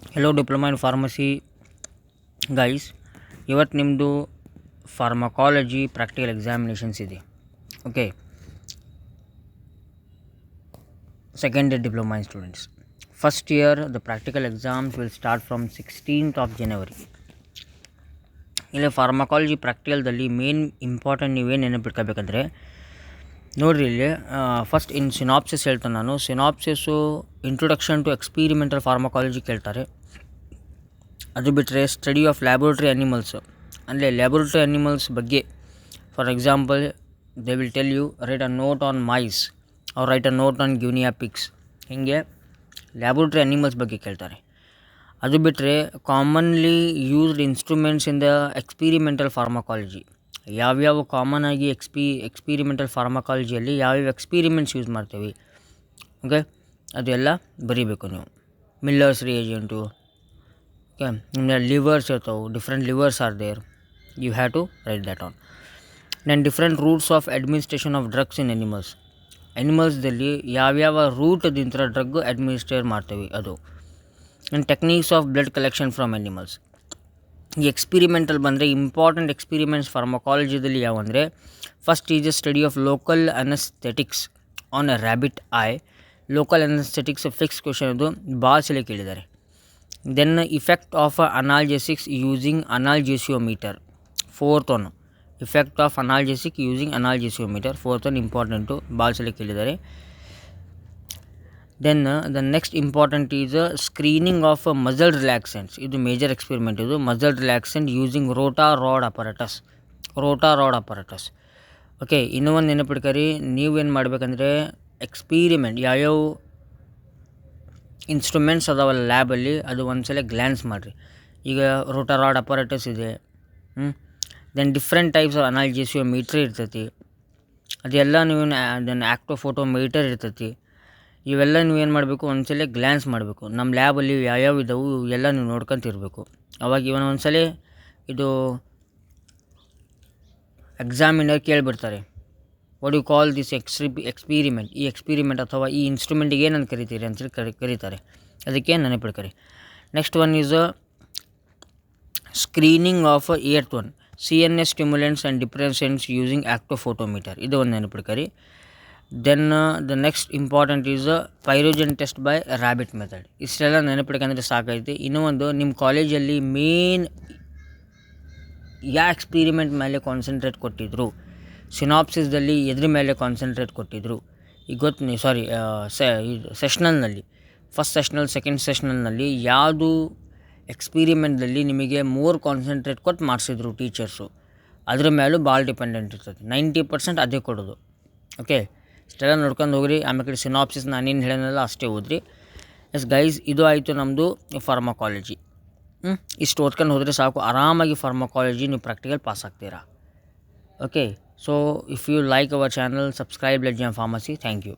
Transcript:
Hello diploma in pharmacy guys. ಇವತ್ತು ನಿಮ್ಮದು pharmacology practical examinations ಇದೆ. Okay, second year diploma in students. First year the practical exams will start from 16th of January. ಇಲ್ಲಿ pharmacology ಪ್ರಾಕ್ಟಿಕಲ್ದಲ್ಲಿ main important ನೀವೇನು ನೆನಪಿಟ್ಕೋಬೇಕಂದ್ರೆ ನೋಡಿರಿ, ಇಲ್ಲಿ first in synopsis ಹೇಳ್ತಾನೆ ನಾನು. Synopsis introduction to experimental pharmacology ಕೇಳ್ತಾರೆ. ಅದು ಬಿಟ್ಟರೆ ಸ್ಟಡಿ ಆಫ್ ಲ್ಯಾಬೋರೇಟರಿ ಅನಿಮಲ್ಸ್, ಅಂದರೆ ಲ್ಯಾಬೋರೇಟರಿ ಅನಿಮಲ್ಸ್ ಬಗ್ಗೆ. For example, they will tell you write a note on mice are right a note on guinea pigs. ಹೀಗೆ laboratory animals ಬಗ್ಗೆ ಕೇಳ್ತಾರೆ. ಅದು ಬಿಟ್ಟರೆ commonly used instruments in the experimental pharmacology, ಯಾವ್ಯಾವ common ಆಗಿ experimental ಫಾರ್ಮಕಾಲಜಿಯಲ್ಲಿ ಯಾವ್ಯಾವ ಎಕ್ಸ್ಪೀರಿಮೆಂಟ್ಸ್ ಯೂಸ್ ಮಾಡ್ತೀವಿ, ಓಕೆ, ಅದೆಲ್ಲ ಬರೀಬೇಕು ನೀವು. ಮಿಲ್ಲರ್ಸ್ ರಿಯೇಜೆಂಟು, ಓಕೆ, ನಿಮ್ಮಲ್ಲಿ ಲಿವರ್ಸ್ ಇರ್ತಾವೆ, different levers are there, you have to write that on. Then different routes of administration of drugs in ಅನಿಮಲ್ಸ್ದಲ್ಲಿ ಯಾವ್ಯಾವ ರೂಟದಿಂದ ಡ್ರಗ್ ಅಡ್ಮಿನಿಸ್ಟ್ರೇಟ್ ಮಾಡ್ತೀವಿ ಅದು. And techniques of blood collection from animals. ಈ experimental ಬಂದರೆ important experiments ಫಾರ್ಮಕಾಲಜಿದಲ್ಲಿ ಯಾವಂದರೆ, first is the study of local anaesthetics on a rabbit eye. Local anaesthetics fix question, ಅದು ಭಾಳ ಸಲ ಕೇಳಿದ್ದಾರೆ. Then effect of analgesics using analgesiometer, fourth one. Effect of analgesic using analgesiometer, fourth one important, ಭಾಳ ಸಲ ಕೇಳಿದ್ದಾರೆ. Then the next important is screening of muscle relaxants. ಇದು major experiment. ಇದು muscle relaxant using rota rod apparatus. Okay, ಇನ್ನೂ ಒಂದು ನೆನಪಿಡ್ಕರಿ, ನೀವೇನು ಮಾಡಬೇಕಂದ್ರೆ experiment ಯಾವ್ಯಾವ ಇನ್ಸ್ಟ್ರೂಮೆಂಟ್ಸ್ ಅದಾವಲ್ಲ ಲ್ಯಾಬಲ್ಲಿ, ಅದು ಒಂದು ಸಲ ಗ್ಲ್ಯಾನ್ಸ್ ಮಾಡಿರಿ. ಈಗ ರೋಟಾ ರಾಡ್ ಅಪರಟಸ್ ಇದೆ. ದೆನ್ ಡಿಫ್ರೆಂಟ್ ಟೈಪ್ಸ್ ಆಫ್ ಅನಾಲ್ಜೆಸಿಯೋಮೀಟ್ರ್ ಇರ್ತೈತಿ, ಅದೆಲ್ಲ ನೀವು. ದೆನ್ ಆ್ಯಕ್ಟೋಫೋಟೋಮೀಟರ್ ಇರ್ತೈತಿ. ಇವೆಲ್ಲ ನೀವೇನು ಮಾಡಬೇಕು, ಒಂದ್ಸಲ ಗ್ಲ್ಯಾನ್ಸ್ ಮಾಡಬೇಕು. ನಮ್ಮ ಲ್ಯಾಬಲ್ಲಿ ಯಾವ್ಯಾವ ಇದ್ದಾವೆ ಎಲ್ಲ ನೀವು ನೋಡ್ಕೊಂತಿರ್ಬೇಕು. ಅವಾಗ ಇವನು ಒಂದ್ಸಲ ಇದು ಎಕ್ಸಾಮಿನರ್ ಕೇಳಿಬಿಡ್ತಾರೆ, what you call this experiment. ಈ ಎಕ್ಸ್ಪೀರಿಮೆಂಟ್ ಅಥವಾ ಈ ಇನ್ಸ್ಟ್ರೂಮೆಂಟಿಗೆ ಏನಂತ ಕರಿತೀರಿ ಅಂತೇಳಿ ಕರೀತಾರೆ. ಅದಕ್ಕೆ ನೆನಪಿಡ್ಕರಿ. Next one is screening of eighth one, CNS stimulants and depressants using actophotometer, ಇದು ಒಂದು ನೆನಪಿಡ್ಕರಿ. Then the next important is pyrogen test by rabbit method. ಇಷ್ಟೆಲ್ಲ ನೆನಪಿಡ್ಕಂದ್ರೆ ಸಾಕೈತಿ. ಇನ್ನೂ ಒಂದು, ನಿಮ್ಮ ಕಾಲೇಜಲ್ಲಿ ಮೇನ್ ಯಾವ ಎಕ್ಸ್ಪೀರಿಮೆಂಟ್ ಮೇಲೆ ಕಾನ್ಸಂಟ್ರೇಟ್ ಕೊಟ್ಟಿದ್ರು, ಸಿನಾಪ್ಸಿಸ್ದಲ್ಲಿ ಎದ್ರ ಮೇಲೆ ಕಾನ್ಸಂಟ್ರೇಟ್ ಕೊಟ್ಟಿದ್ರು ಈಗ ಗೊತ್ತು. ಸೆಷನಲ್ನಲ್ಲಿ ಫಸ್ಟ್ ಸೆಷನಲ್ ಸೆಕೆಂಡ್ ಸೆಷನಲ್ನಲ್ಲಿ ಯಾವುದು ಎಕ್ಸ್ಪೀರಿಮೆಂಟ್ದಲ್ಲಿ ನಿಮಗೆ ಮೋರ್ ಕಾನ್ಸಂಟ್ರೇಟ್ ಕೊಟ್ಟು ಮಾಡಿಸಿದ್ರು ಟೀಚರ್ಸು, ಅದ್ರ ಮೇಲೂ ಭಾಳ ಡಿಪೆಂಡೆಂಟ್ ಇರ್ತದೆ. 90% ಅದೇ ಕೊಡೋದು. ಓಕೆ, ಇಷ್ಟೆಲ್ಲ ನೋಡ್ಕೊಂಡು ಹೋಗ್ರಿ. ಆಮೇಲೆ ಕಡೆ ಸಿನಾಪ್ಸಿಸ್ ನಾನೇನು ಹೇಳೋನಲ್ಲ ಅಷ್ಟೇ ಓದ್ರಿ. ಎಸ್ ಗೈಸ್, ಇದು ಆಯಿತು ನಮ್ಮದು ಫಾರ್ಮಕಾಲಜಿ. ಇಷ್ಟು ಓದ್ಕೊಂಡು ಹೋದರೆ ಸಾಕು, ಆರಾಮಾಗಿ ಫಾರ್ಮಕಾಲಜಿ ನೀವು ಪ್ರಾಕ್ಟಿಕಲ್ ಪಾಸ್ ಆಗ್ತೀರಾ. Okay, so if you like our channel, subscribe let jam pharmacy. Thank you.